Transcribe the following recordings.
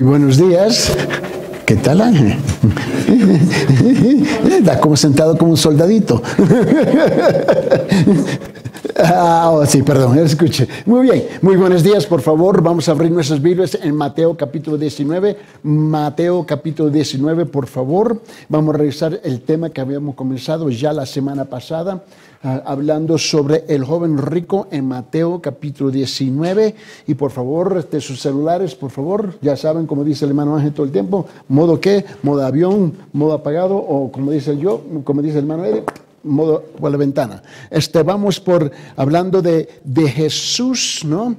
Buenos días. ¿Qué tal, Ángel? Está como sentado como un soldadito. Sí, perdón, escuche. Muy bien, muy buenos días, por favor. Vamos a abrir nuestras Biblias en Mateo capítulo 19. Mateo capítulo 19, por favor. Vamos a revisar el tema que habíamos comenzado ya la semana pasada, hablando sobre el joven rico en Mateo capítulo 19. Y por favor, sus celulares, por favor, ya saben, como dice el hermano Ángel todo el tiempo, modo qué, modo avión, modo apagado, o como dice como dice el hermano Ede, modo por la ventana. Vamos hablando de Jesús, ¿no?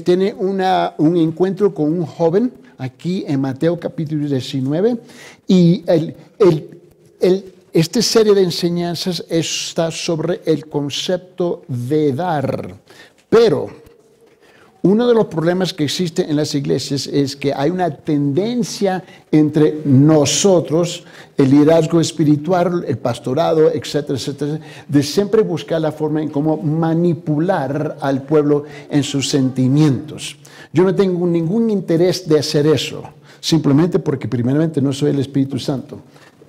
Tiene un encuentro con un joven aquí en Mateo capítulo 19, y esta serie de enseñanzas está sobre el concepto de dar. Pero uno de los problemas que existe en las iglesias es que hay una tendencia entre nosotros, el liderazgo espiritual, el pastorado, etcétera, etcétera, de siempre buscar la forma en cómo manipular al pueblo en sus sentimientos. Yo no tengo ningún interés de hacer eso, simplemente porque primeramente no soy el Espíritu Santo.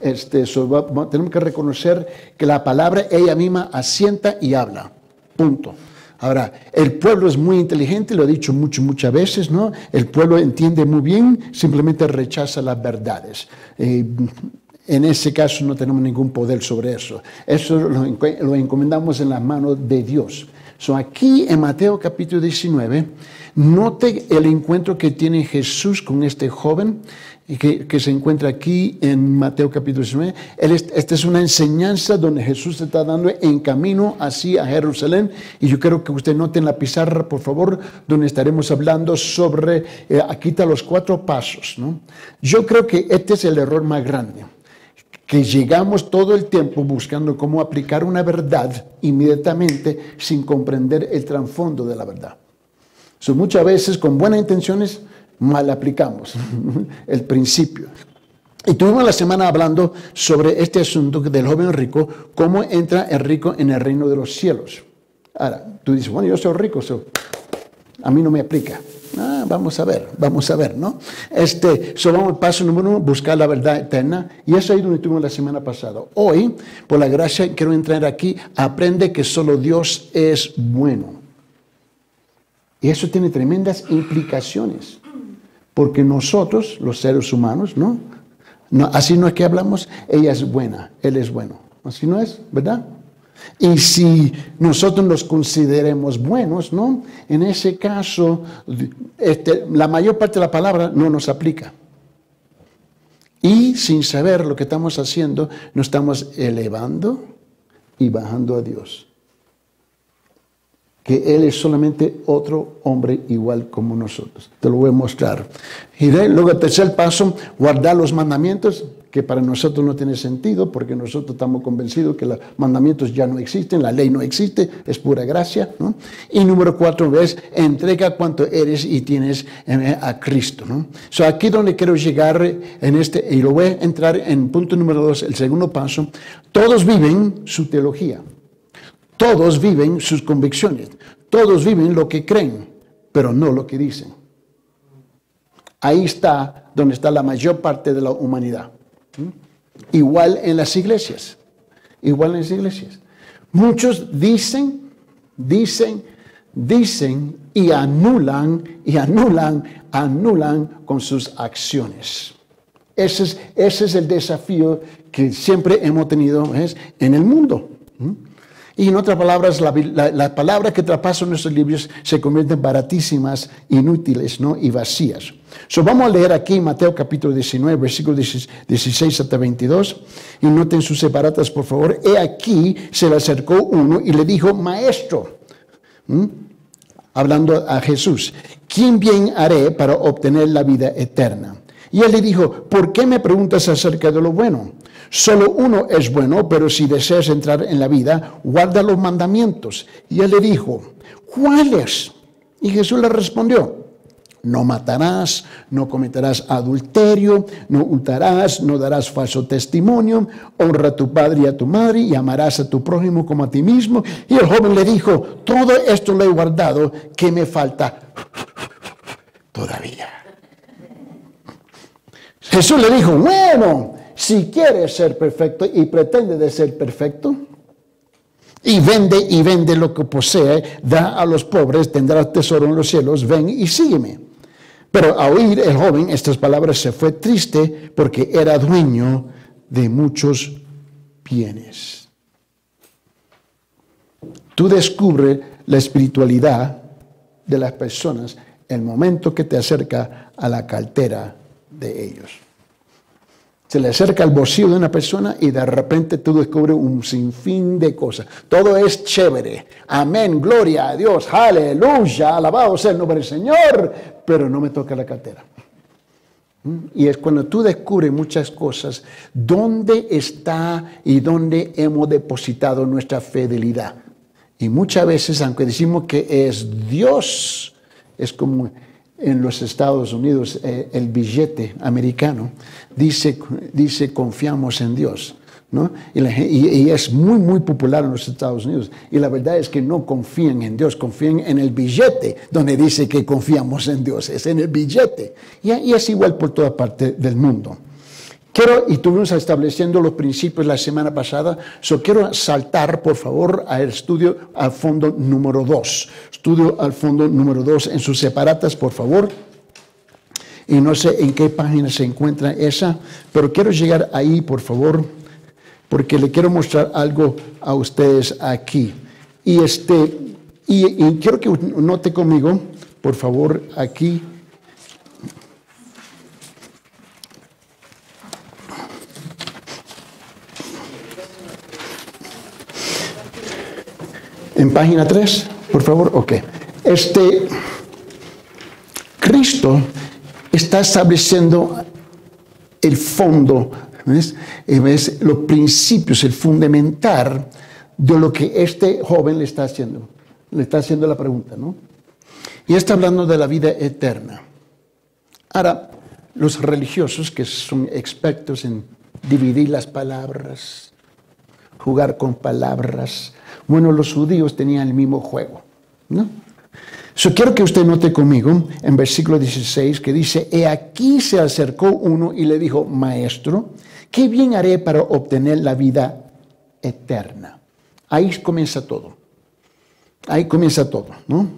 Tenemos que reconocer que la palabra ella misma asienta y habla. Punto. Ahora, el pueblo es muy inteligente, lo he dicho muchas veces, ¿no? El pueblo entiende muy bien, simplemente rechaza las verdades. En ese caso no tenemos ningún poder sobre eso. Eso lo encomendamos en las manos de Dios. Aquí en Mateo capítulo 19, note el encuentro que tiene Jesús con este joven que se encuentra aquí en Mateo capítulo 19. Esta es una enseñanza donde Jesús se está dando en camino hacia Jerusalén. Y yo quiero que usted note en la pizarra, por favor, donde estaremos hablando sobre, aquí están los 4 pasos, ¿no? Yo creo que este es el error más grande, que llegamos todo el tiempo buscando cómo aplicar una verdad inmediatamente sin comprender el trasfondo de la verdad. Muchas veces con buenas intenciones mal aplicamos el principio. Y tuvimos la semana hablando sobre este asunto del joven rico, cómo entra el rico en el reino de los cielos. Ahora, tú dices, bueno, yo soy rico, a mí no me aplica. Vamos a ver, ¿no? Vamos al paso número 1, buscar la verdad eterna. Y eso ahí donde estuvimos la semana pasada. Hoy, por la gracia, quiero entrar aquí, aprende que solo Dios es bueno. Y eso tiene tremendas implicaciones. Porque nosotros, los seres humanos, ¿no? Así no es que hablamos, ella es buena, él es bueno. Así no es, ¿verdad? Y si nosotros nos consideremos buenos, ¿no? En ese caso, la mayor parte de la palabra no nos aplica. Y sin saber lo que estamos haciendo, nos estamos elevando y bajando a Dios. Que Él es solamente otro hombre igual como nosotros. Te lo voy a mostrar. Y luego el tercer paso, guardar los mandamientos, que para nosotros no tiene sentido, porque nosotros estamos convencidos que los mandamientos ya no existen, la ley no existe, es pura gracia, ¿no? Y número 4 es, entrega cuanto eres y tienes a Cristo, ¿no? Aquí donde quiero llegar y lo voy a entrar en punto número 2, el segundo paso. Todos viven su teología. Todos viven sus convicciones, todos viven lo que creen, pero no lo que dicen. Ahí está donde está la mayor parte de la humanidad. Igual en las iglesias, Muchos dicen y anulan con sus acciones. Ese es el desafío que siempre hemos tenido en el mundo. Y en otras palabras, las palabras que traspasan nuestros libros se convierten baratísimas, inútiles, ¿no? Y vacías. Vamos a leer aquí Mateo capítulo 19, versículos 16 hasta 22. Y noten sus separatas, por favor. He aquí se le acercó uno y le dijo, Maestro, hablando a Jesús, ¿quién bien haré para obtener la vida eterna? Y él le dijo, ¿por qué me preguntas acerca de lo bueno? Solo uno es bueno, pero si deseas entrar en la vida, guarda los mandamientos. Y él le dijo, ¿cuáles? Y Jesús le respondió, no matarás, no cometerás adulterio, no hurtarás, no darás falso testimonio, honra a tu padre y a tu madre y amarás a tu prójimo como a ti mismo. Y el joven le dijo, todo esto lo he guardado, ¿qué me falta? Todavía. Jesús le dijo, bueno, si quieres ser perfecto y pretende de ser perfecto, y vende lo que posee, da a los pobres, tendrás tesoro en los cielos, ven y sígueme. Pero al oír el joven estas palabras se fue triste porque era dueño de muchos bienes. Tú descubres la espiritualidad de las personas el momento que te acerca a la cartera de ellos. Se le acerca al bolsillo de una persona y de repente tú descubres un sinfín de cosas. Todo es chévere. Amén, gloria a Dios, aleluya, alabado sea el nombre del Señor, pero no me toca la cartera. Y es cuando tú descubres muchas cosas, dónde está y dónde hemos depositado nuestra fidelidad. Y muchas veces, aunque decimos que es Dios, es como en los Estados Unidos, el billete americano dice confiamos en Dios, ¿no? Y es muy popular en los Estados Unidos. Y la verdad es que no confían en Dios, confían en el billete donde dice que confiamos en Dios. Es en el billete. Y es igual por toda parte del mundo. Y estuvimos estableciendo los principios la semana pasada. Quiero saltar, por favor, al estudio al fondo número 2. Estudio al fondo número 2 en sus separatas, por favor. Y no sé en qué página se encuentra esa, pero quiero llegar ahí, por favor, porque le quiero mostrar algo a ustedes aquí. Y quiero que note conmigo, por favor, aquí. En página 3, por favor. Ok. Cristo está estableciendo el fondo, ¿ves? Los principios, el fundamental de lo que este joven le está haciendo. Le está haciendo la pregunta, ¿no? Y está hablando de la vida eterna. Ahora, los religiosos que son expertos en dividir las palabras, jugar con palabras. Bueno, los judíos tenían el mismo juego, ¿no? Quiero que usted note conmigo en versículo 16 que dice, he aquí se acercó uno y le dijo, maestro, ¿qué bien haré para obtener la vida eterna? Ahí comienza todo. Ahí comienza todo, ¿no?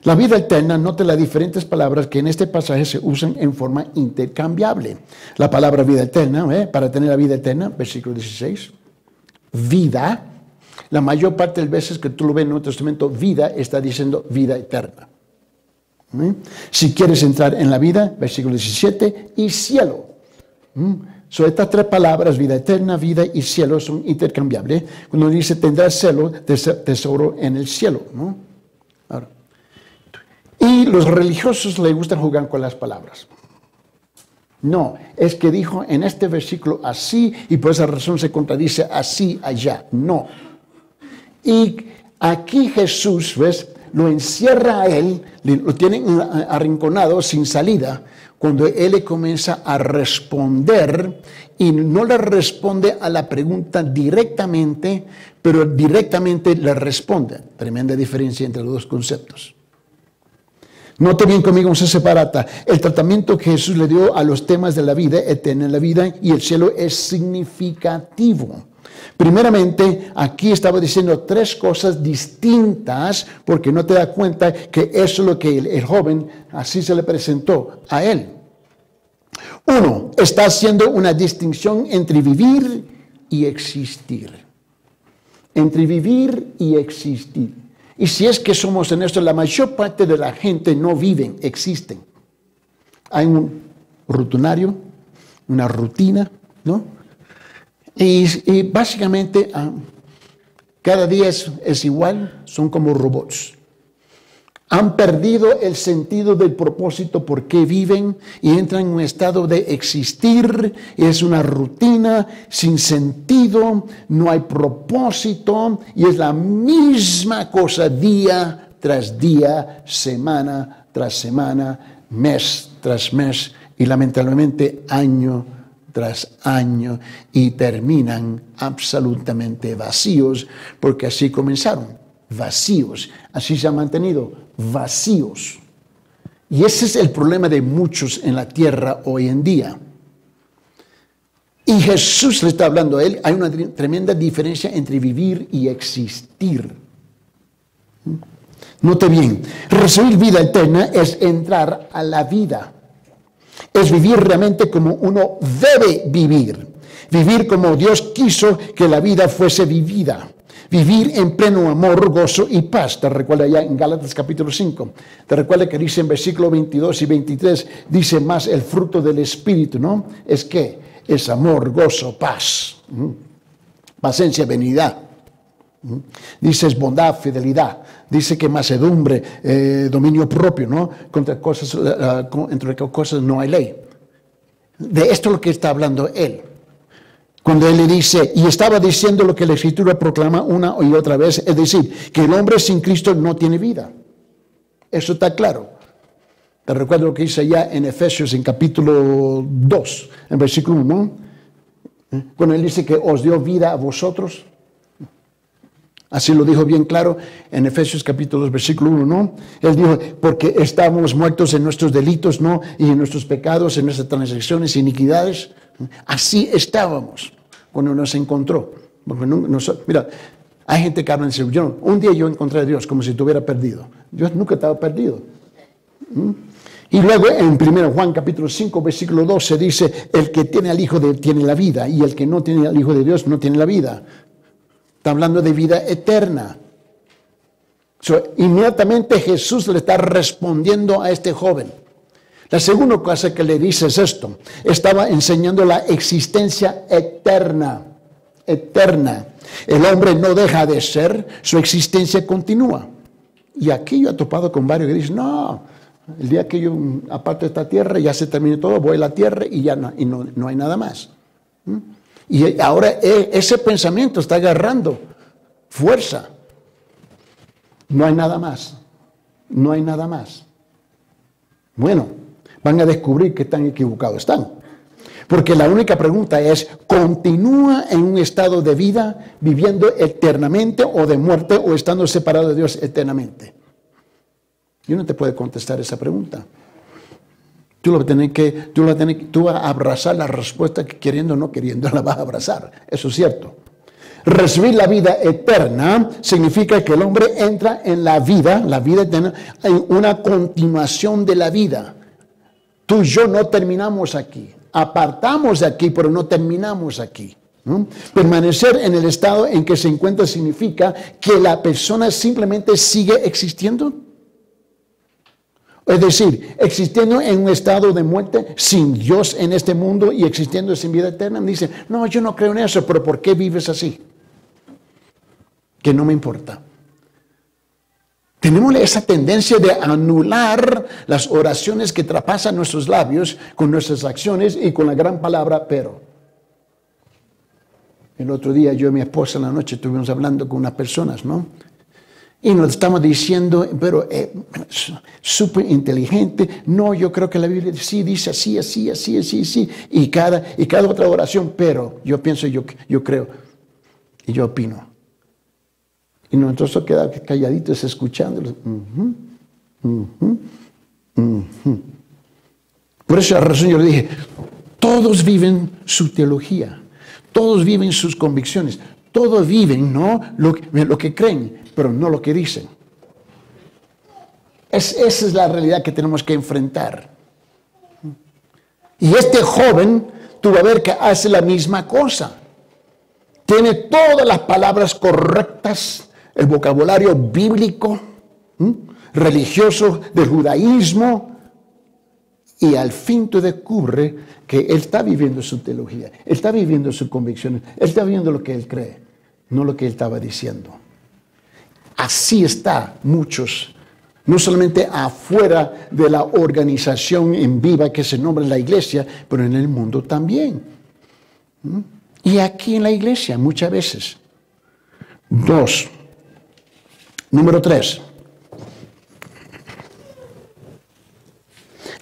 La vida eterna, note las diferentes palabras que en este pasaje se usan en forma intercambiable. La palabra vida eterna, para tener la vida eterna, versículo 16, vida. La mayor parte de las veces que tú lo ves en el Nuevo Testamento, vida está diciendo vida eterna. Si quieres entrar en la vida, versículo 17, y cielo. Estas tres palabras, vida eterna, vida y cielo, son intercambiables. Cuando dice tendrás tesoro en el cielo, ¿no? Ahora, y los religiosos les gustan jugar con las palabras. No, es que dijo en este versículo así y por esa razón se contradice así allá. No. Y aquí Jesús, ¿ves? Lo encierra a él, lo tienen arrinconado sin salida, cuando él le comienza a responder y no le responde a la pregunta directamente, pero directamente le responde. Tremenda diferencia entre los dos conceptos. Note bien conmigo en separata. El tratamiento que Jesús le dio a los temas de la vida eterna, la vida y el cielo es significativo. Primeramente, aquí estaba diciendo tres cosas distintas porque no te das cuenta que eso es lo que el joven así se le presentó a él. Uno, está haciendo una distinción entre vivir y existir. Entre vivir y existir. Y si es que somos honestos, la mayor parte de la gente no viven, existen. Hay un rutinario, una rutina, ¿no? Y básicamente cada día es igual, son como robots. Han perdido el sentido del propósito por qué viven y entran en un estado de existir. Es una rutina sin sentido, no hay propósito y es la misma cosa día tras día, semana tras semana, mes tras mes y lamentablemente año tras año y terminan absolutamente vacíos porque así comenzaron. Vacíos, así se han mantenido, vacíos. Y ese es el problema de muchos en la tierra hoy en día. Y Jesús le está hablando a él. Hay una tremenda diferencia entre vivir y existir. Note bien, recibir vida eterna es entrar a la vida. Es vivir realmente como uno debe vivir. Vivir como Dios quiso que la vida fuese vivida. Vivir en pleno amor, gozo y paz. Te recuerda ya en Gálatas capítulo 5. Te recuerda que dice en versículo 22 y 23, dice más el fruto del Espíritu, ¿no? Es que es amor, gozo, paz. Paciencia, benignidad. Dice es bondad, fidelidad. Dice que mansedumbre, dominio propio, ¿no? Entre cosas no hay ley. De esto es lo que está hablando él. Cuando él le dice, y estaba diciendo lo que la Escritura proclama una y otra vez, es decir, que el hombre sin Cristo no tiene vida. Eso está claro. Te recuerdo lo que dice allá en Efesios, en capítulo 2, en versículo 1, cuando él dice que os dio vida a vosotros. Así lo dijo bien claro en Efesios capítulo 2, versículo 1, ¿no? Él dijo, porque estábamos muertos en nuestros delitos, ¿no? Y en nuestros pecados, en nuestras transgresiones, iniquidades. Así estábamos cuando nos encontró. Mira, hay gente que habla en serio. Un día yo encontré a Dios como si estuviera perdido. Dios nunca estaba perdido. Y luego en 1 Juan capítulo 5, versículo 12 dice, el que tiene al Hijo de Dios tiene la vida, y el que no tiene al Hijo de Dios no tiene la vida. Está hablando de vida eterna. Inmediatamente Jesús le está respondiendo a este joven. La segunda cosa que le dice es esto. Estaba enseñando la existencia eterna. Eterna. El hombre no deja de ser, su existencia continúa. Y aquí yo he topado con varios que dicen, no, el día que yo aparto de esta tierra, ya se termine todo, voy a la tierra y ya no hay nada más. Y ahora ese pensamiento está agarrando fuerza. No hay nada más. No hay nada más. Bueno, van a descubrir que tan equivocados están. Porque la única pregunta es, ¿continúa en un estado de vida viviendo eternamente o de muerte o estando separado de Dios eternamente? Yo no te puedo contestar esa pregunta. Tú vas a abrazar la respuesta que queriendo o no queriendo la vas a abrazar. Eso es cierto. Recibir la vida eterna significa que el hombre entra en la vida eterna, en una continuación de la vida. Tú y yo no terminamos aquí. Apartamos de aquí, pero no terminamos aquí. ¿No? Permanecer en el estado en que se encuentra significa que la persona simplemente sigue existiendo. Es decir, existiendo en un estado de muerte, sin Dios en este mundo y existiendo sin vida eterna. Dice, no, yo no creo en eso, pero ¿por qué vives así? Que no me importa. Tenemos esa tendencia de anular las oraciones que traspasan nuestros labios con nuestras acciones y con la gran palabra pero. El otro día yo y mi esposa en la noche estuvimos hablando con unas personas, ¿no? Y nos estamos diciendo, pero súper inteligente, no, yo creo que la Biblia sí dice así, así, así, así, así, y cada otra oración, pero yo pienso, yo creo, y yo opino. Y nosotros quedamos calladitos escuchándolos. Por esa razón yo le dije, todos viven su teología, todos viven sus convicciones, todos viven, ¿no?, lo que creen, pero no lo que dicen. Esa es la realidad que tenemos que enfrentar. Y este joven, tú vas a ver que hace la misma cosa. Tiene todas las palabras correctas, el vocabulario bíblico, religioso del judaísmo, y al fin tú descubres que él está viviendo su teología, él está viviendo sus convicciones, él está viviendo lo que él cree, no lo que él estaba diciendo. Así está muchos, no solamente afuera de la organización en viva que se nombra la iglesia, pero en el mundo también. Y aquí en la iglesia muchas veces. 2. Número 3.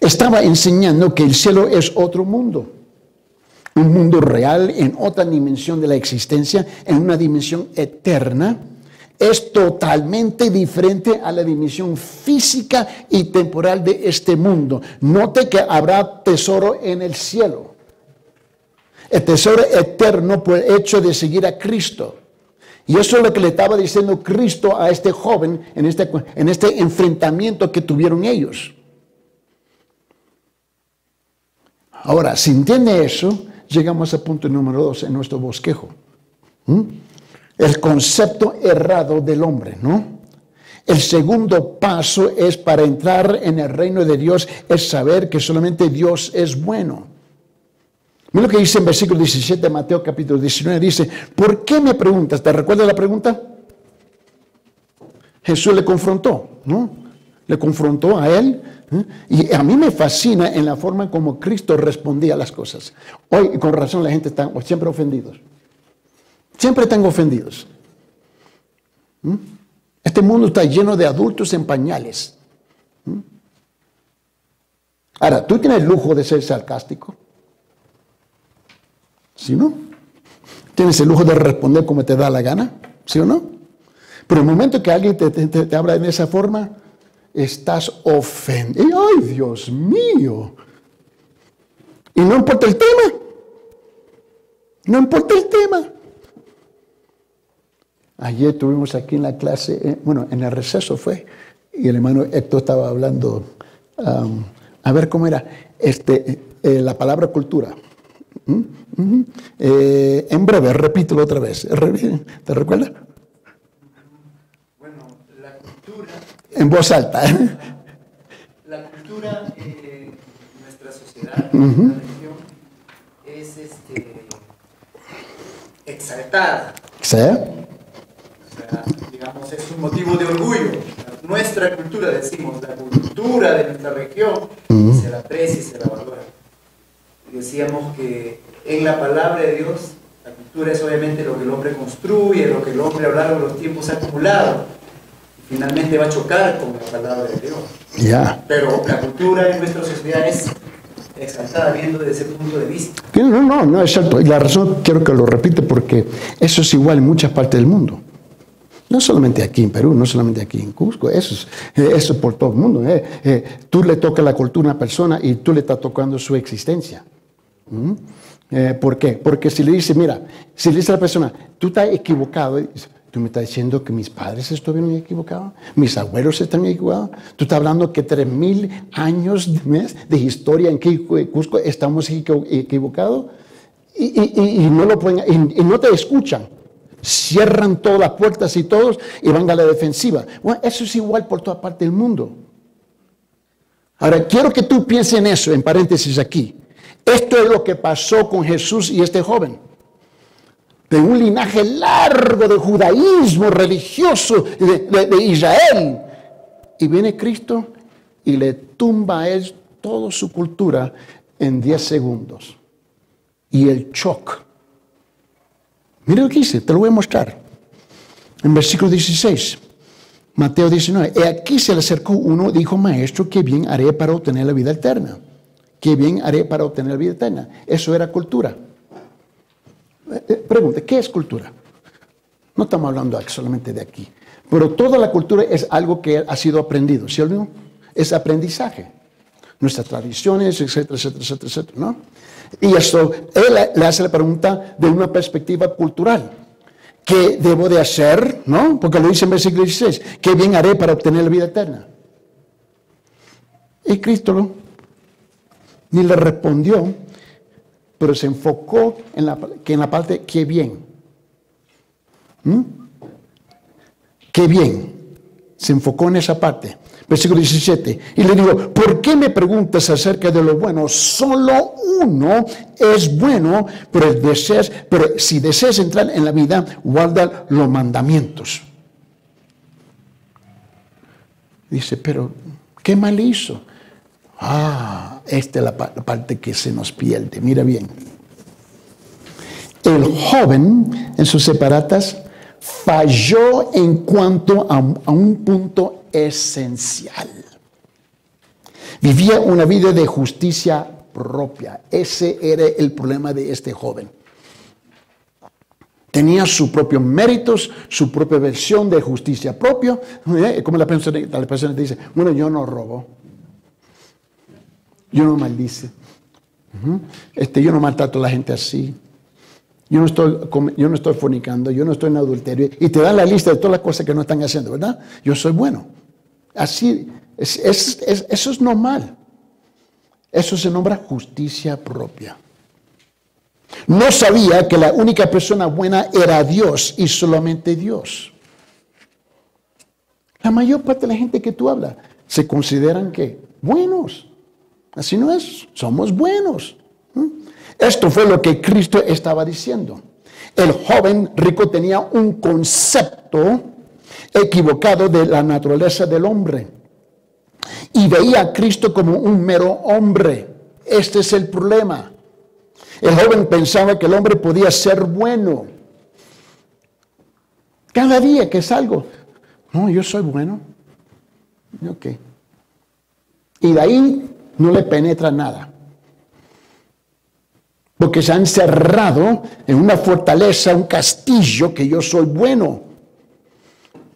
Estaba enseñando que el cielo es otro mundo. Un mundo real en otra dimensión de la existencia, en una dimensión eterna. Es totalmente diferente a la dimensión física y temporal de este mundo. Note que habrá tesoro en el cielo. El tesoro eterno por el hecho de seguir a Cristo. Y eso es lo que le estaba diciendo Cristo a este joven en este enfrentamiento que tuvieron ellos. Ahora, si entiende eso, llegamos al punto número 2 en nuestro bosquejo. El concepto errado del hombre, ¿no? El segundo paso es para entrar en el reino de Dios, es saber que solamente Dios es bueno. Mira lo que dice en versículo 17 de Mateo capítulo 19, dice, ¿por qué me preguntas? ¿Te recuerdas la pregunta? Jesús le confrontó, ¿no? Le confrontó a él, y a mí me fascina en la forma como Cristo respondía a las cosas. Hoy, con razón, la gente está siempre ofendidos. Siempre están ofendidos. Este mundo está lleno de adultos en pañales. Ahora, ¿tú tienes el lujo de ser sarcástico? ¿Sí o no? ¿Tienes el lujo de responder como te da la gana? ¿Sí o no? Pero el momento que alguien te habla de esa forma, estás ofendido. ¡Ay, Dios mío! Y no importa el tema. No importa el tema. Ayer tuvimos aquí en la clase, en el receso fue, y el hermano Héctor estaba hablando, a ver cómo era, la palabra cultura. En breve, repítelo otra vez. ¿Te recuerdas? Bueno, la cultura... En voz alta. La cultura en nuestra sociedad, en nuestra región, es exaltada. ¿Sí? Digamos, es un motivo de orgullo. Nuestra cultura, decimos, la cultura de nuestra región, se la aprecia y se la valora. Y decíamos que en la palabra de Dios, la cultura es obviamente lo que el hombre construye, lo que el hombre a lo largo de los tiempos ha acumulado. Y finalmente va a chocar con la palabra de Dios. Yeah. Pero la cultura en nuestra sociedad es exaltada viendo desde ese punto de vista. No, es cierto. Y la razón quiero que lo repite porque eso es igual en muchas partes del mundo. No solamente aquí en Perú, no solamente aquí en Cusco, eso es por todo el mundo. Tú le tocas la cultura a una persona y tú le estás tocando su existencia. ¿Por qué? Porque si le dice, mira, si le dice a la persona, tú estás equivocado, tú me estás diciendo que mis padres estuvieron equivocados, mis abuelos están equivocados, tú estás hablando que 3000 años de historia en Cusco estamos equivocados y no lo pueden, y no te escuchan. Cierran todas las puertas y todos y van a la defensiva. Bueno, eso es igual por toda parte del mundo. Ahora, quiero que tú pienses en eso, en paréntesis aquí. Esto es lo que pasó con Jesús y este joven. De un linaje largo de judaísmo religioso de Israel. Y viene Cristo y le tumba a él toda su cultura en 10 segundos. Y el shock. Mira lo que dice, te lo voy a mostrar. En versículo 16, Mateo 19. Y aquí se le acercó uno, dijo, maestro, ¿qué bien haré para obtener la vida eterna? ¿Qué bien haré para obtener la vida eterna? Eso era cultura. Pregunta, ¿qué es cultura? No estamos hablando solamente de aquí. Pero toda la cultura es algo que ha sido aprendido, ¿sí o no? Es aprendizaje. Nuestras tradiciones, etcétera, etcétera, etcétera, etcétera, ¿no? Y esto, él le hace la pregunta de una perspectiva cultural. ¿Qué debo de hacer? ¿No? Porque lo dice en versículo 16. ¿Qué bien haré para obtener la vida eterna? Y Cristo ni le respondió, pero se enfocó en la parte qué bien. Qué bien. Se enfocó en esa parte. Versículo 17. Y le digo, ¿por qué me preguntas acerca de lo bueno? Solo uno es bueno, pero si deseas entrar en la vida, guarda los mandamientos. Dice, pero ¿qué mal hizo? Esta es la parte que se nos pierde. Mira bien. El joven en sus separatas falló en cuanto a un punto esencial. Vivía una vida de justicia propia. Ese era el problema de este joven. Tenía sus propios méritos, su propia versión de justicia propia. Como la persona dice, bueno, yo no robo. Yo no maldice. Yo no maltrato a la gente así. yo no estoy fornicando, yo no estoy en adulterio, y te dan la lista de todas las cosas que no están haciendo, ¿verdad? Yo soy bueno. Así, eso es normal. Eso se nombra justicia propia. No sabía que la única persona buena era Dios y solamente Dios. La mayor parte de la gente que tú hablas se consideran que buenos. Así no es, somos buenos. Esto fue lo que Cristo estaba diciendo. El joven rico tenía un concepto equivocado de la naturaleza del hombre y veía a Cristo como un mero hombre. Este es el problema. El joven pensaba que el hombre podía ser bueno. Cada día que salgo, no, yo soy bueno. Ok. Y de ahí no le penetra nada. Porque se han encerrado en una fortaleza, un castillo, que yo soy bueno.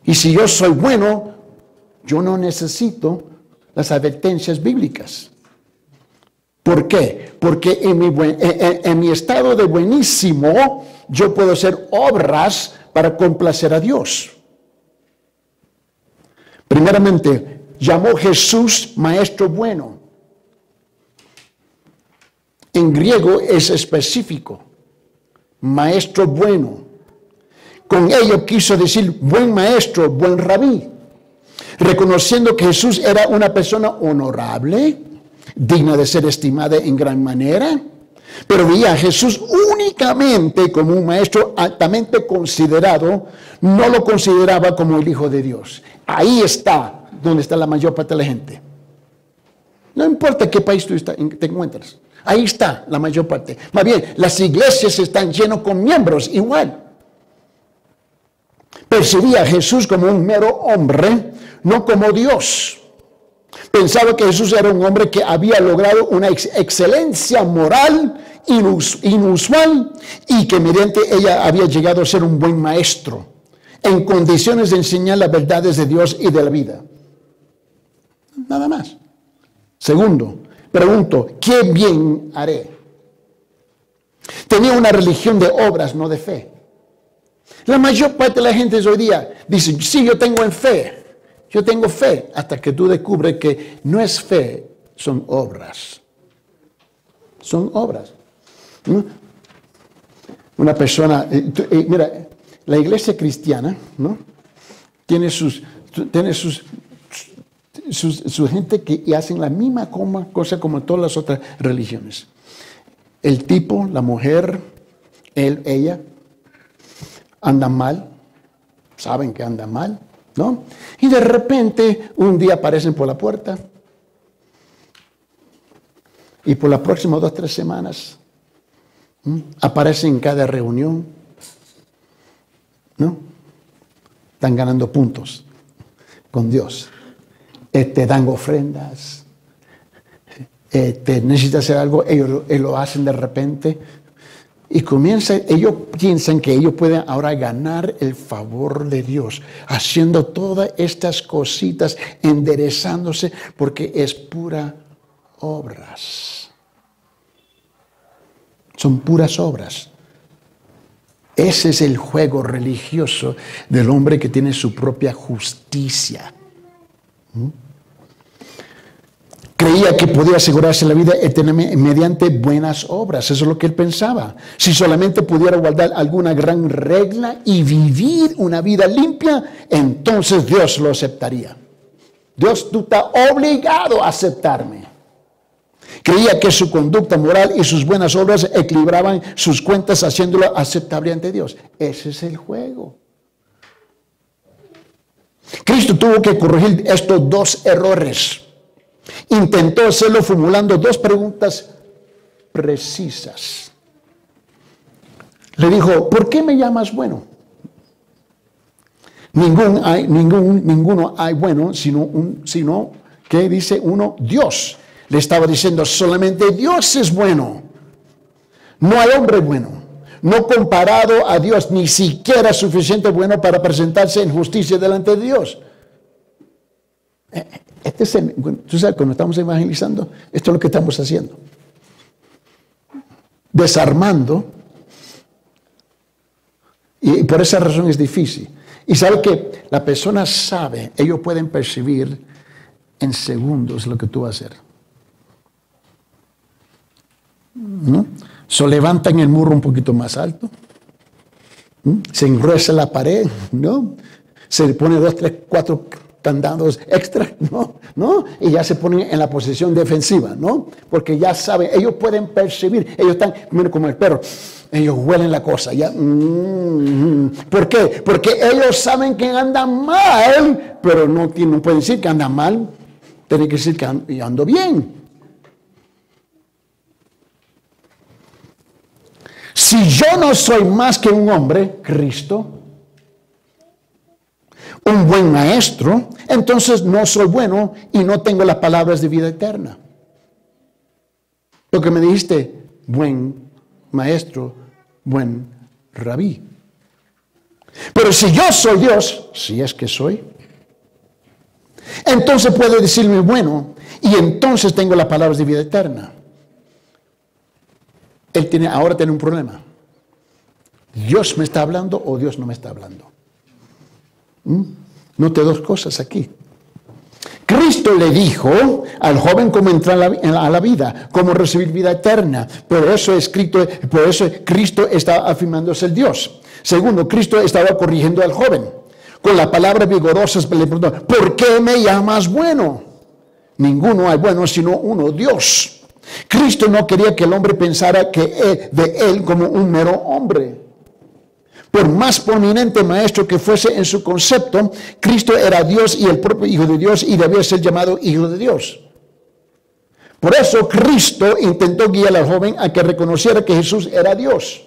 Y si yo soy bueno, yo no necesito las advertencias bíblicas. ¿Por qué? Porque en mi estado de buenísimo, yo puedo hacer obras para complacer a Dios. Primeramente, llamó Jesús maestro bueno. En griego es específico, maestro bueno. Con ello quiso decir buen maestro, buen rabí, reconociendo que Jesús era una persona honorable, digna de ser estimada en gran manera, pero veía a Jesús únicamente como un maestro altamente considerado, no lo consideraba como el Hijo de Dios. Ahí está donde está la mayor parte de la gente. No importa qué país tú te encuentras. Ahí está la mayor parte. Más bien, las iglesias están llenas con miembros igual. Percibía a Jesús como un mero hombre, no como Dios. Pensaba que Jesús era un hombre que había logrado una excelencia moral inusual y que mediante ella había llegado a ser un buen maestro, en condiciones de enseñar las verdades de Dios y de la vida. Nada más. Segundo, pregunto, ¿qué bien haré? Tenía una religión de obras, no de fe. La mayor parte de la gente hoy día dice, sí, yo tengo fe, hasta que tú descubres que no es fe, son obras. Son obras. Una persona, mira, la iglesia cristiana, ¿no? Tiene su gente que hacen la misma cosa como todas las otras religiones. El tipo, la mujer, ella, andan mal, saben que andan mal, ¿no? Y de repente un día aparecen por la puerta y por las próximas 2 o 3 semanas aparecen en cada reunión, ¿no? Están ganando puntos con Dios. Te dan ofrendas, necesitas hacer algo, ellos lo hacen de repente. Y ellos piensan que ellos pueden ahora ganar el favor de Dios, haciendo todas estas cositas, enderezándose, porque es pura obras. Son puras obras. Ese es el juego religioso del hombre que tiene su propia justicia. Creía que podía asegurarse la vida eterna mediante buenas obras. Eso es lo que él pensaba. Si solamente pudiera guardar alguna gran regla y vivir una vida limpia, entonces Dios lo aceptaría. Dios, tú estás obligado a aceptarme. Creía que su conducta moral y sus buenas obras equilibraban sus cuentas, haciéndolo aceptable ante Dios. Ese es el juego. Cristo tuvo que corregir estos 2 errores. Intentó hacerlo formulando 2 preguntas precisas. Le dijo, ¿por qué me llamas bueno? Ninguno hay bueno, sino que dice uno, Dios. Le estaba diciendo, solamente Dios es bueno. No hay hombre bueno. No comparado a Dios, ni siquiera suficiente bueno para presentarse en justicia delante de Dios. Tú sabes, cuando estamos evangelizando, esto es lo que estamos haciendo. Desarmando Y por esa razón es difícil. Y sabe que la persona sabe, ellos pueden percibir en segundos lo que tú vas a hacer. ¿No? Se levantan el muro un poquito más alto. Se engruesa la pared, ¿no? Se le pone 2, 3, 4 candados extra, ¿no? Y ya se ponen en la posición defensiva, ¿no? Porque ya saben, ellos pueden percibir, ellos están como el perro, ellos huelen la cosa, ya. ¿Por qué? Porque ellos saben que andan mal, pero no pueden decir que andan mal, tienen que decir que ando bien. Si yo no soy más que un hombre, Cristo, un buen maestro, entonces no soy bueno y no tengo las palabras de vida eterna. Porque me dijiste, buen maestro, buen rabí. Pero si yo soy Dios, si es que soy, entonces puede decirme bueno y entonces tengo las palabras de vida eterna. Él ahora tiene un problema. ¿Dios me está hablando o Dios no me está hablando? Note dos cosas aquí. Cristo le dijo al joven cómo entrar a la vida, cómo recibir vida eterna. Por eso Cristo estaba afirmándose el Dios. Segundo, Cristo estaba corrigiendo al joven. Con las palabras vigorosas le preguntó, ¿por qué me llamas bueno? Ninguno hay bueno sino uno, Dios. Cristo no quería que el hombre pensara de él como un mero hombre. Por más prominente maestro que fuese en su concepto, Cristo era Dios y el propio Hijo de Dios y debía ser llamado Hijo de Dios. Por eso Cristo intentó guiar al joven a que reconociera que Jesús era Dios.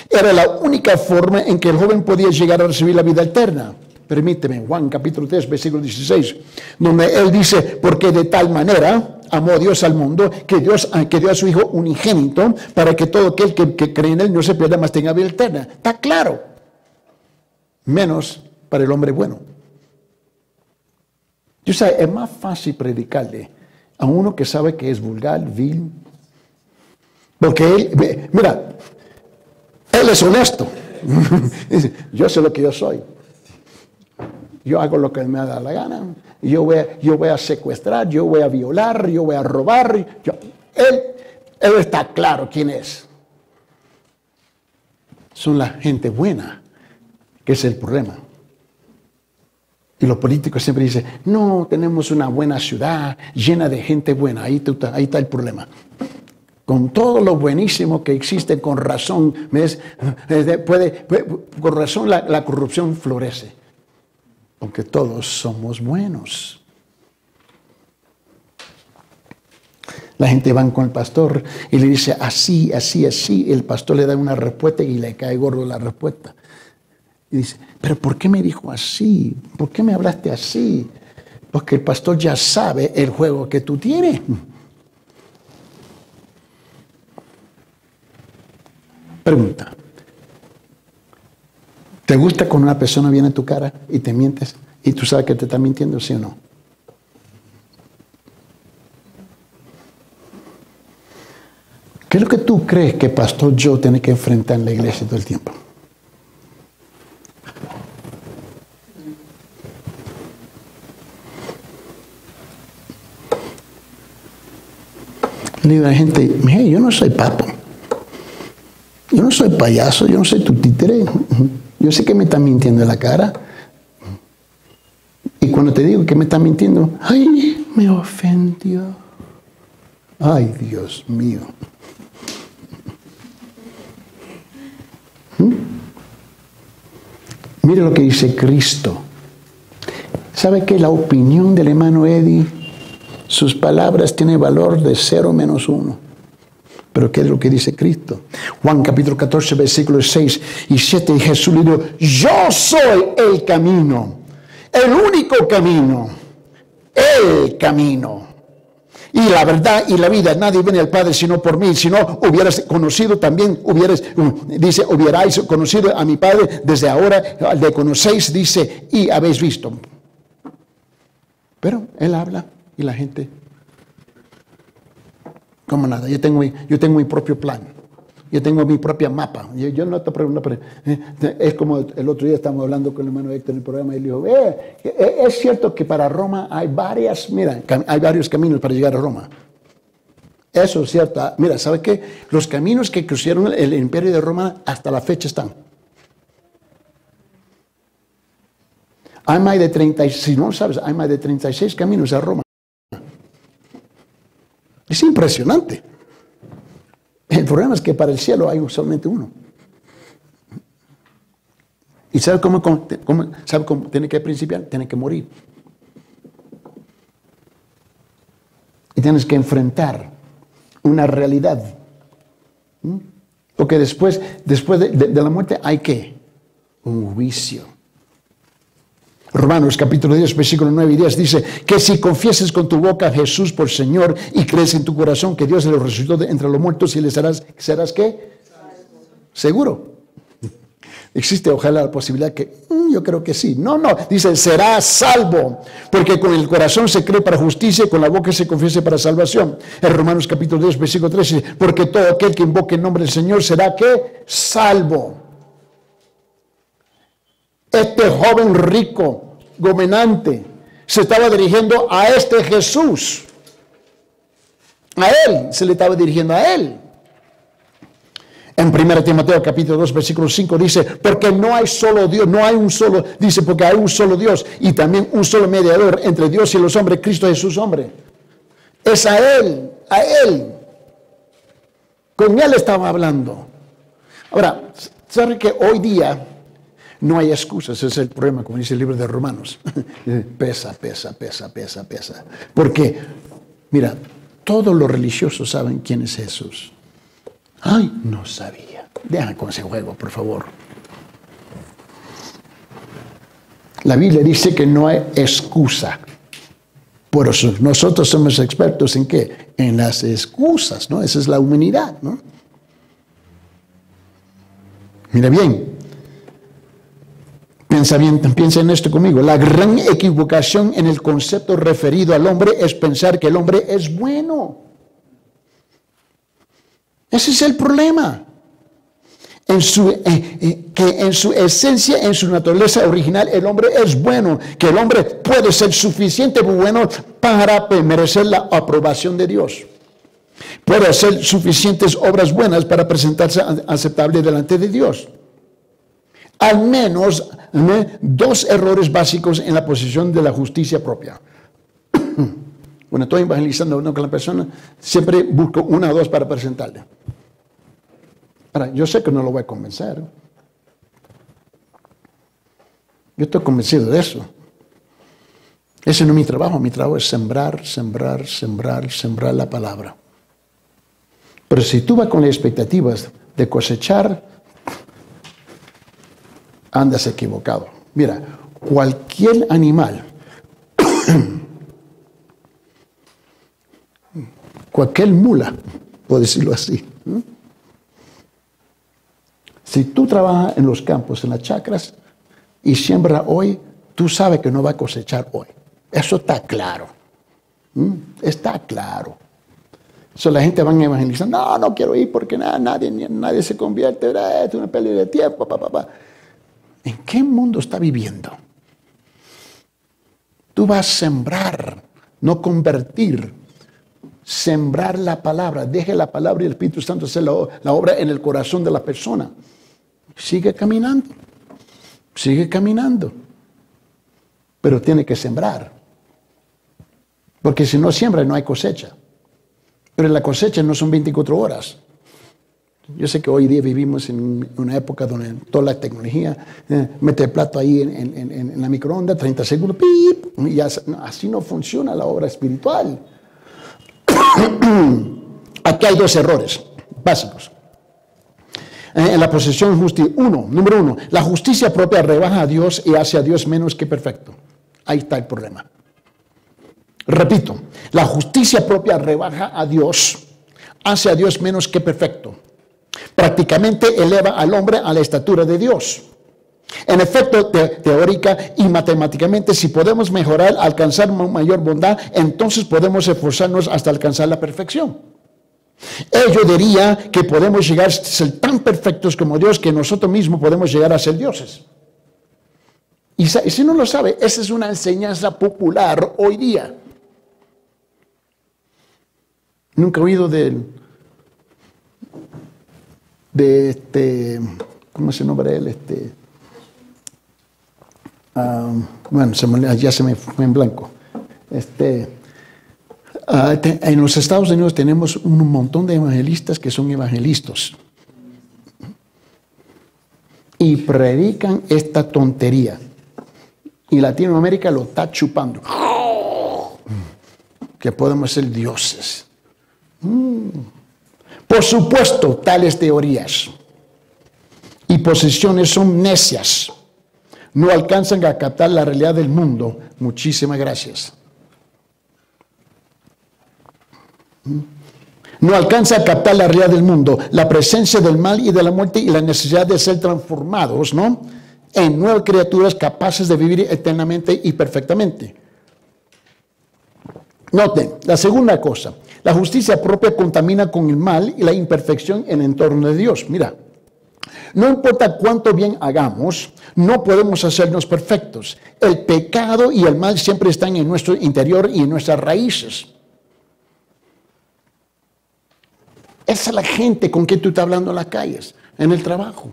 Era la única forma en que el joven podía llegar a recibir la vida eterna. Permíteme, Juan capítulo 3, versículo 16, donde él dice, porque de tal manera amó Dios al mundo, que dio a su Hijo unigénito, para que todo aquel que cree en él no se pierda, mas tenga vida eterna. Está claro. Menos para el hombre bueno. Yo sé, es más fácil predicarle a uno que sabe que es vulgar, vil, porque él, mira, él es honesto. Yo sé lo que yo soy. Yo hago lo que me da la gana. Yo voy a secuestrar, yo voy a violar, yo voy a robar. Él está claro quién es. Son la gente buena, que es el problema. Y los políticos siempre dicen, no, tenemos una buena ciudad llena de gente buena. Ahí está el problema. Con todo lo buenísimo que existe, con razón, con razón la corrupción florece. Porque todos somos buenos. La gente va con el pastor y le dice así, así, así. El pastor le da una respuesta y le cae gordo la respuesta. Y dice, pero ¿por qué me dijo así? ¿Por qué me hablaste así? Porque el pastor ya sabe el juego que tú tienes. Pregunta. ¿Te gusta cuando una persona viene a tu cara y te mientes y tú sabes que te está mintiendo, sí o no? ¿Qué es lo que tú crees que Pastor Joe tiene que enfrentar en la iglesia todo el tiempo? Le digo a la gente, hey, yo no soy papo. Yo no soy payaso, yo no soy tu títere. Yo sé que me están mintiendo en la cara. Y cuando te digo que me están mintiendo, ay, me ofendió. Ay, Dios mío. Mire lo que dice Cristo. ¿Sabe que la opinión del hermano Eddie, sus palabras tienen valor de 0 menos 1? Pero ¿qué es lo que dice Cristo? Juan capítulo 14, versículos 6 y 7. Y Jesús le dijo, yo soy el camino, el único camino, el camino. Y la verdad y la vida, nadie viene al Padre sino por mí. Si no hubieras conocido también, hubierais conocido a mi Padre. Desde ahora le conocéis, dice, y habéis visto. Pero Él habla y la gente... como nada, yo tengo mi propio plan. Yo tengo mi propia mapa. Yo no te pregunto, pero es como el otro día estábamos hablando con el hermano Héctor en el programa y él dijo, es cierto que para Roma hay varios caminos para llegar a Roma. Eso es cierto. Mira, ¿sabe qué? Los caminos que cruzaron el imperio de Roma hasta la fecha están. Hay más de 36, si no sabes, hay más de 36 caminos a Roma. Es impresionante. El problema es que para el cielo hay solamente uno. ¿Y sabe cómo tiene que principiar? Tiene que morir. Y tienes que enfrentar una realidad. Porque después de la muerte hay ¿qué? Un juicio. Romanos capítulo 10, versículo 9 y 10 dice que si confieses con tu boca a Jesús por Señor y crees en tu corazón que Dios le resucitó de entre los muertos y le serás ¿qué? Seguro. Existe ojalá la posibilidad que, yo creo que sí. No, dice serás salvo, porque con el corazón se cree para justicia y con la boca se confiesa para salvación. En Romanos capítulo 10, versículo 13, porque todo aquel que invoque el nombre del Señor será ¿qué? Salvo. Este joven rico, gobernante, se estaba dirigiendo a este Jesús. A él, se le estaba dirigiendo a él. En 1 Timoteo capítulo 2, versículo 5 dice, porque no hay solo Dios, no hay un solo, dice, porque hay un solo Dios y también un solo mediador entre Dios y los hombres, Cristo Jesús hombre. Es a él, a él. Con él estaba hablando. Ahora, ¿sabe que hoy día no hay excusas? Ese es el problema, como dice el libro de Romanos. Pesa. Porque, mira, todos los religiosos saben quién es Jesús. Ay, no sabía. Deja con ese juego, por favor. La Biblia dice que no hay excusa. Por eso nosotros somos expertos en ¿qué? En las excusas, ¿no? Esa es la humanidad, ¿no? Mira bien. Piensa en esto conmigo. La gran equivocación en el concepto referido al hombre es pensar que el hombre es bueno. Ese es el problema. Que en su esencia, en su naturaleza original, el hombre es bueno. Que el hombre puede ser suficientemente bueno para merecer la aprobación de Dios. Puede hacer suficientes obras buenas para presentarse aceptable delante de Dios. Al menos dos errores básicos en la posición de la justicia propia. Cuando estoy evangelizando con la persona, siempre busco una o dos para presentarle. Ahora, yo sé que no lo voy a convencer. Yo estoy convencido de eso. Ese no es mi trabajo. Mi trabajo es sembrar la palabra. Pero si tú vas con las expectativas de cosechar, andas equivocado. Mira, cualquier animal, cualquier mula, puedo decirlo así, ¿no? Si tú trabajas en los campos, en las chacras, y siembras hoy, tú sabes que no vas a cosechar hoy. Eso está claro. Está claro. So, la gente va a evangelizar. No quiero ir porque nadie se convierte. Es una pérdida de tiempo. ¿En qué mundo está viviendo? Tú vas a sembrar, no convertir. Sembrar la palabra. Deje la palabra y el Espíritu Santo hacer la obra en el corazón de la persona. Sigue caminando. Pero tiene que sembrar. Porque si no siembra, no hay cosecha. Pero la cosecha no son 24 horas. Yo sé que hoy día vivimos en una época donde toda la tecnología, mete el plato ahí en la microonda, 30 segundos, ¡pip! Y así no funciona la obra espiritual. Aquí hay dos errores básicos. En la posesión número uno, la justicia propia rebaja a Dios y hace a Dios menos que perfecto. Ahí está el problema. Repito, la justicia propia rebaja a Dios, hace a Dios menos que perfecto. Prácticamente eleva al hombre a la estatura de Dios. En efecto, teórica y matemáticamente, si podemos mejorar, alcanzar mayor bondad, entonces podemos esforzarnos hasta alcanzar la perfección. Ello diría que podemos llegar a ser tan perfectos como Dios que nosotros mismos podemos llegar a ser dioses. Y si no lo sabe, esa es una enseñanza popular hoy día. Nunca he oído ¿cómo se nombra él? Bueno, ya se me fue en blanco. En los Estados Unidos tenemos un montón de evangelistas que son evangelistas y predican esta tontería. Y Latinoamérica lo está chupando. Que podemos ser dioses. Por supuesto, tales teorías y posiciones son necias. No alcanzan a captar la realidad del mundo. Muchísimas gracias. No alcanza a captar la realidad del mundo, la presencia del mal y de la muerte y la necesidad de ser transformados, ¿no?, en nuevas criaturas capaces de vivir eternamente y perfectamente. Noten, la segunda cosa, la justicia propia contamina con el mal y la imperfección en el entorno de Dios. Mira, no importa cuánto bien hagamos, no podemos hacernos perfectos. El pecado y el mal siempre están en nuestro interior y en nuestras raíces. Esa es la gente con quien tú estás hablando en las calles, en el trabajo,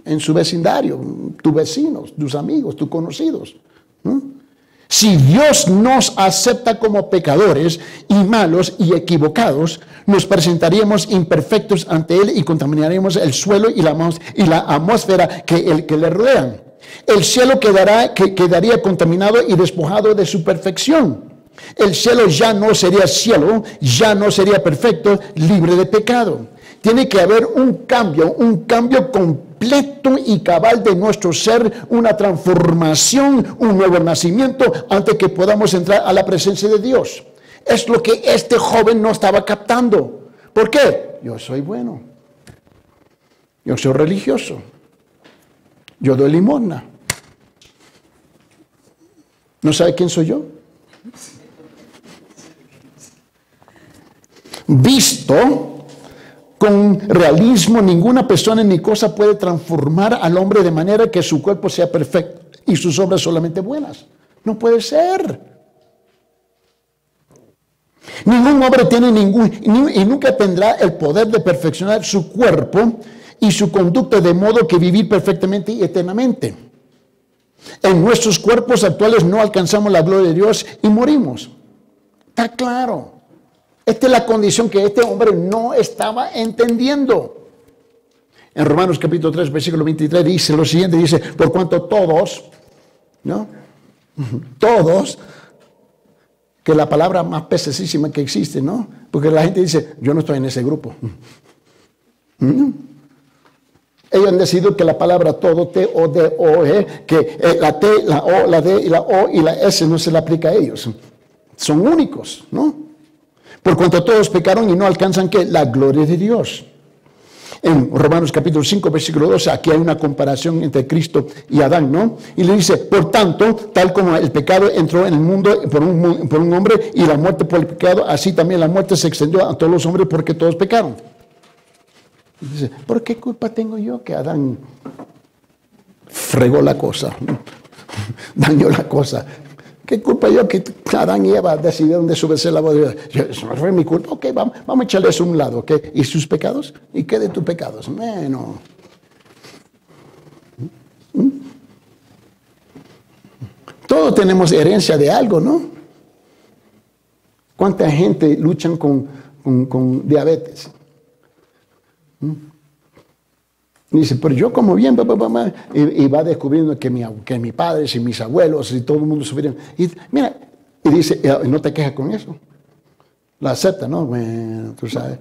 en su vecindario, tus vecinos, tus amigos, tus conocidos. Si Dios nos acepta como pecadores y malos y equivocados, nos presentaríamos imperfectos ante Él y contaminaremos el suelo y la atmósfera que le rodean. El cielo quedaría contaminado y despojado de su perfección. El cielo ya no sería cielo, ya no sería perfecto, libre de pecado. Tiene que haber un cambio completo y cabal de nuestro ser, una transformación, un nuevo nacimiento, antes que podamos entrar a la presencia de Dios. Es lo que este joven no estaba captando. ¿Por qué? Yo soy bueno. Yo soy religioso. Yo doy limosna. ¿No sabe quién soy yo? Visto con realismo, ninguna persona ni cosa puede transformar al hombre de manera que su cuerpo sea perfecto y sus obras solamente buenas. No puede ser. Ningún hombre tiene y nunca tendrá el poder de perfeccionar su cuerpo y su conducta de modo que vivir perfectamente y eternamente. En nuestros cuerpos actuales no alcanzamos la gloria de Dios y morimos. Está claro. Esta es la condición que este hombre no estaba entendiendo. En Romanos capítulo 3, versículo 23 dice lo siguiente, dice, por cuanto todos, ¿no? Todos, que es la palabra más pesesísima que existe, ¿no? Porque la gente dice, yo no estoy en ese grupo. Ellos han decidido que la palabra todo, T-O-D-O-E, que la T, la O, la D, y la O y la S no se le aplica a ellos. Son únicos, ¿no? Por cuanto todos pecaron y no alcanzan ¿qué? La gloria de Dios. En Romanos capítulo 5, versículo 12, aquí hay una comparación entre Cristo y Adán, ¿no? Y le dice, por tanto, tal como el pecado entró en el mundo por un hombre y la muerte por el pecado, así también la muerte se extendió a todos los hombres porque todos pecaron. Y dice, ¿por qué culpa tengo yo que Adán fregó la cosa? Dañó la cosa. ¿Qué culpa yo que Adán y Eva decidieron desobedecer la voz de Dios? Eso no fue mi culpa. Ok, vamos a echarle eso a un lado. ¿Okay? ¿Y sus pecados? ¿Y qué de tus pecados? Bueno. Todos tenemos herencia de algo, ¿no? ¿Cuánta gente luchan con diabetes? Y dice, pero yo como bien, y va descubriendo que mis padres y mis abuelos y todo el mundo sufrieron. Y mira, y dice, no te quejas con eso. La acepta, ¿no? Bueno, tú sabes.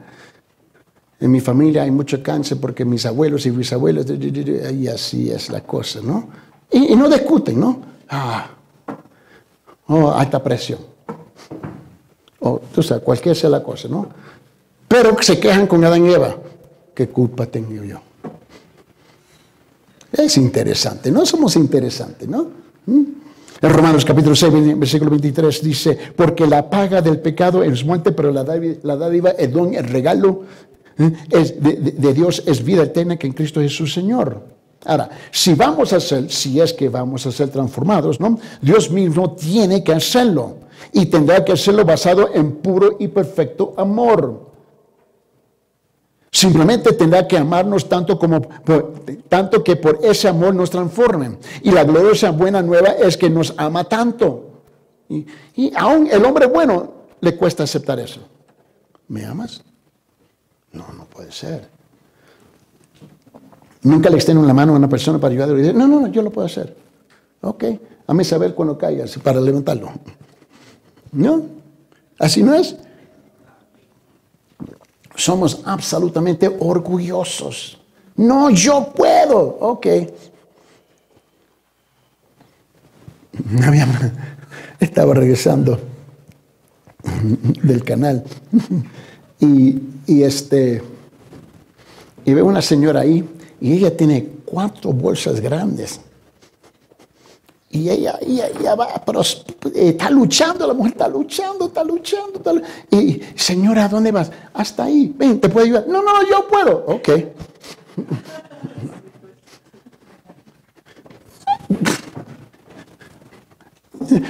En mi familia hay mucho cáncer porque mis abuelos y bisabuelos, y así es la cosa, ¿no? Y no discuten, ¿no? Alta presión. Tú sabes, cualquiera sea la cosa, ¿no? Pero se quejan con Adán y Eva. ¿Qué culpa tengo yo? Es interesante, ¿no? Somos interesantes, ¿no? En Romanos capítulo 6, versículo 23 dice, porque la paga del pecado es muerte, pero la dádiva, el don, el regalo de Dios es vida eterna que en Cristo Jesús Señor. Ahora, si es que vamos a ser transformados, ¿no? Dios mismo tiene que hacerlo y tendrá que hacerlo basado en puro y perfecto amor. Simplemente tendrá que amarnos tanto que por ese amor nos transforme. Y la gloriosa buena nueva es que nos ama tanto. Y aún el hombre bueno le cuesta aceptar eso. ¿Me amas? No, no puede ser. Nunca le extienden la mano a una persona para ayudarle y decir, no, yo lo puedo hacer. Ok, hazme saber cuando caigas para levantarlo. No, así no es. Somos absolutamente orgullosos. No, yo puedo. Ok. Estaba regresando del canal y veo una señora ahí y ella tiene 4 bolsas grandes. Y ella va, pero está luchando, la mujer está luchando. Y, señora, ¿a dónde vas? Hasta ahí, ven, ¿te puedo ayudar? No, yo puedo. Ok.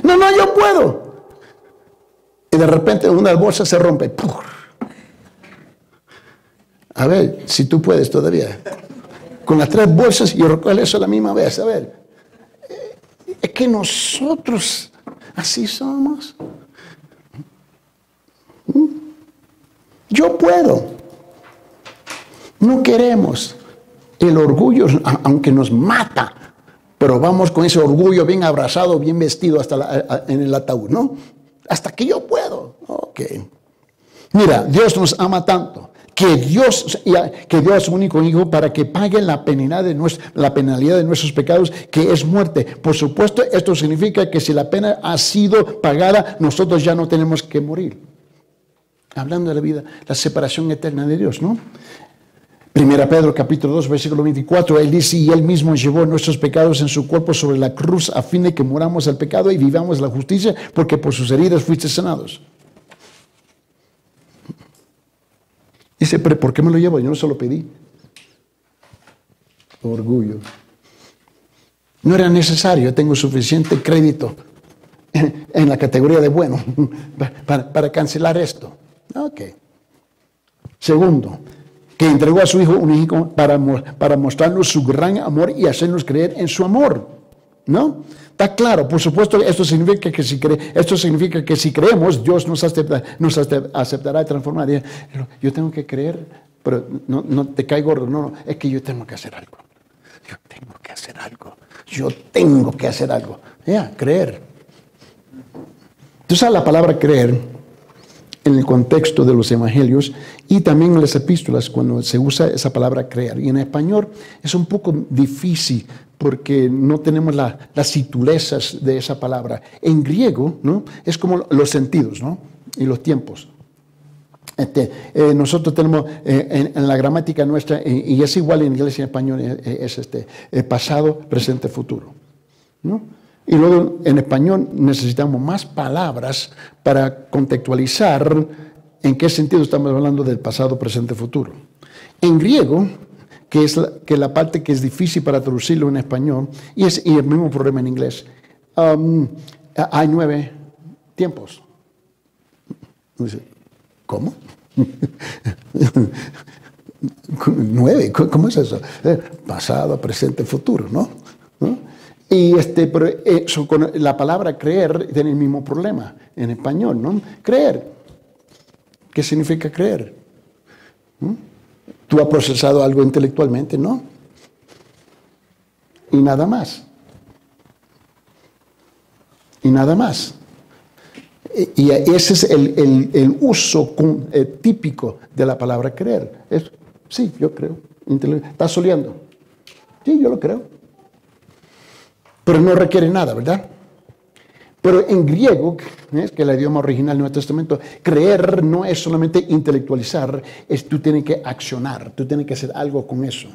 No, yo puedo. Y de repente una bolsa se rompe. A ver, si tú puedes todavía. Con las 3 bolsas y recoger eso a la misma vez, a ver. Es que nosotros así somos. Yo puedo. No queremos. El orgullo, aunque nos mata, pero vamos con ese orgullo bien abrazado, bien vestido en el ataúd, ¿no? Hasta que yo puedo. Ok. Mira, Dios nos ama tanto que Dios dio a su único hijo para que pague la penalidad de nuestros pecados, que es muerte. Por supuesto, esto significa que si la pena ha sido pagada, nosotros ya no tenemos que morir. Hablando de la vida, la separación eterna de Dios, ¿no? 1 Pedro capítulo 2, versículo 24, él dice, y él mismo llevó nuestros pecados en su cuerpo sobre la cruz, a fin de que muramos al pecado y vivamos la justicia, porque por sus heridas fuiste sanados. Dice, pero ¿por qué me lo llevo? Yo no se lo pedí. Orgullo. No era necesario, tengo suficiente crédito en la categoría de bueno para cancelar esto. Ok. Segundo, que entregó a su hijo único para mostrarnos su gran amor y hacernos creer en su amor. ¿No? Está claro, por supuesto, esto significa que si creemos, Dios nos aceptará y transformará. Yo tengo que creer, pero no te cae gordo, no, es que yo tengo que hacer algo. Yo tengo que hacer algo. Creer. Tú sabes la palabra creer en el contexto de los evangelios y también en las epístolas cuando se usa esa palabra creer. Y en español es un poco difícil porque no tenemos las sutilezas de esa palabra. En griego, ¿no? Es como los sentidos, ¿no? Y los tiempos. Nosotros tenemos en la gramática nuestra, y es igual en inglés y en español, es pasado, presente, futuro, ¿no? Y luego en español necesitamos más palabras para contextualizar en qué sentido estamos hablando del pasado, presente, futuro. En griego, que es la parte que es difícil para traducirlo en español, y el mismo problema en inglés, hay 9 tiempos. ¿Cómo? 9, ¿cómo es eso? Pasado, presente, futuro, ¿no? Y pero con la palabra creer tiene el mismo problema en español, ¿no? Creer. ¿Qué significa creer? ¿Tú has procesado algo intelectualmente? No. Y nada más. Y ese es el uso típico de la palabra creer. Sí, yo creo. ¿Estás soleando? Sí, yo lo creo. Pero no requiere nada, ¿verdad? Pero en griego, que es el idioma original del Nuevo Testamento, creer no es solamente intelectualizar, tú tienes que accionar, tú tienes que hacer algo con eso.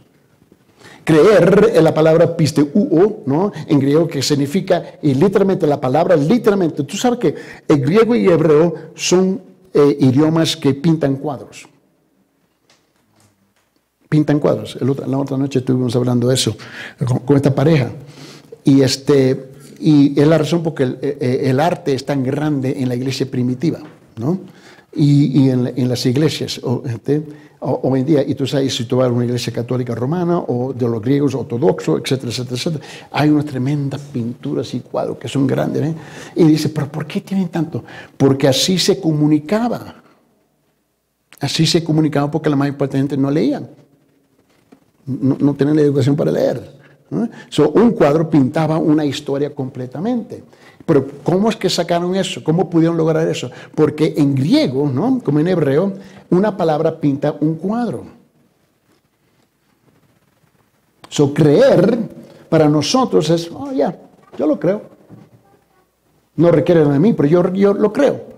Creer es la palabra pisteuo, ¿no? En griego, que significa, y literalmente la palabra, literalmente, tú sabes que el griego y hebreo son idiomas que pintan cuadros. Pintan cuadros. La otra noche estuvimos hablando de eso con esta pareja. Y es la razón porque el arte es tan grande en la iglesia primitiva, ¿no? Y en las iglesias hoy en día, y tú sabes, si tú vas a una iglesia católica romana o de los griegos ortodoxos, etcétera, etcétera, etcétera, hay unas tremendas pinturas y cuadros que son grandes, ¿eh? Y dice, ¿pero por qué tienen tanto? Porque así se comunicaba. Así se comunicaba porque la mayor parte de la gente no leían. No tenían la educación para leer. Un cuadro pintaba una historia completamente. Pero ¿cómo es que sacaron eso? ¿Cómo pudieron lograr eso? Porque en griego, ¿no? Como en hebreo, una palabra pinta un cuadro. Creer para nosotros es, yo lo creo. No requiere de mí, pero yo lo creo.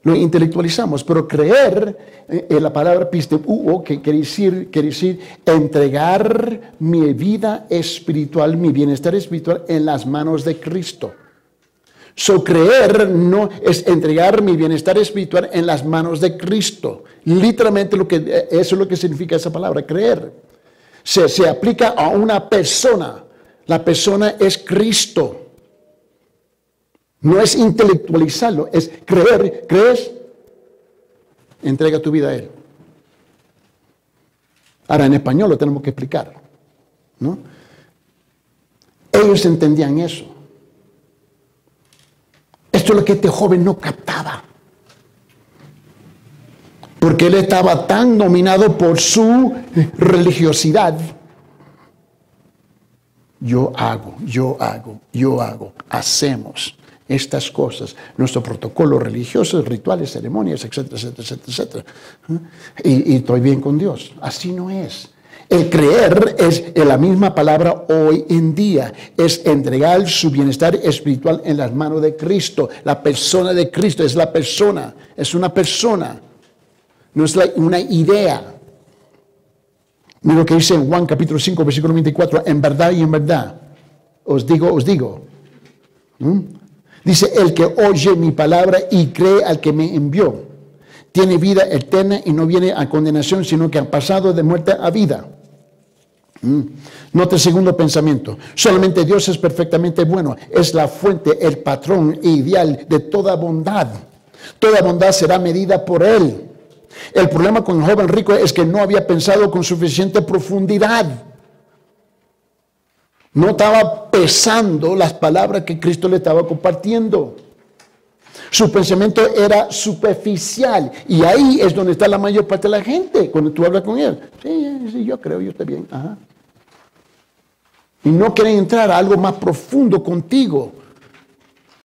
Lo intelectualizamos, pero creer, la palabra pisteuo, que quiere decir entregar mi vida espiritual, mi bienestar espiritual en las manos de Cristo. Creer no es entregar mi bienestar espiritual en las manos de Cristo. Literalmente eso es lo que significa esa palabra, creer. Se aplica a una persona. La persona es Cristo. No es intelectualizarlo, es creer. ¿Crees? Entrega tu vida a Él. Ahora, en español lo tenemos que explicar, ¿no? Ellos entendían eso. Esto es lo que este joven no captaba. Porque él estaba tan dominado por su religiosidad. Yo hago, hacemos estas cosas, nuestro protocolo religioso, rituales, ceremonias, etcétera, etcétera, etcétera, etcétera. Y estoy bien con Dios. Así no es. El creer es la misma palabra hoy en día. Es entregar su bienestar espiritual en las manos de Cristo. La persona de Cristo es la persona. Es una persona. No es una idea. Mira lo que dice en Juan capítulo 5, versículo 24. En verdad y en verdad. Os digo. Dice, el que oye mi palabra y cree al que me envió, tiene vida eterna y no viene a condenación, sino que ha pasado de muerte a vida. Nota el segundo pensamiento. Solamente Dios es perfectamente bueno. Es la fuente, el patrón ideal de toda bondad. Toda bondad será medida por Él. El problema con el joven rico es que no había pensado con suficiente profundidad. No estaba pesando las palabras que Cristo le estaba compartiendo. Su pensamiento era superficial. Y ahí es donde está la mayor parte de la gente. Cuando tú hablas con él. Sí, yo creo, yo estoy bien. Ajá. Y no quieren entrar a algo más profundo contigo.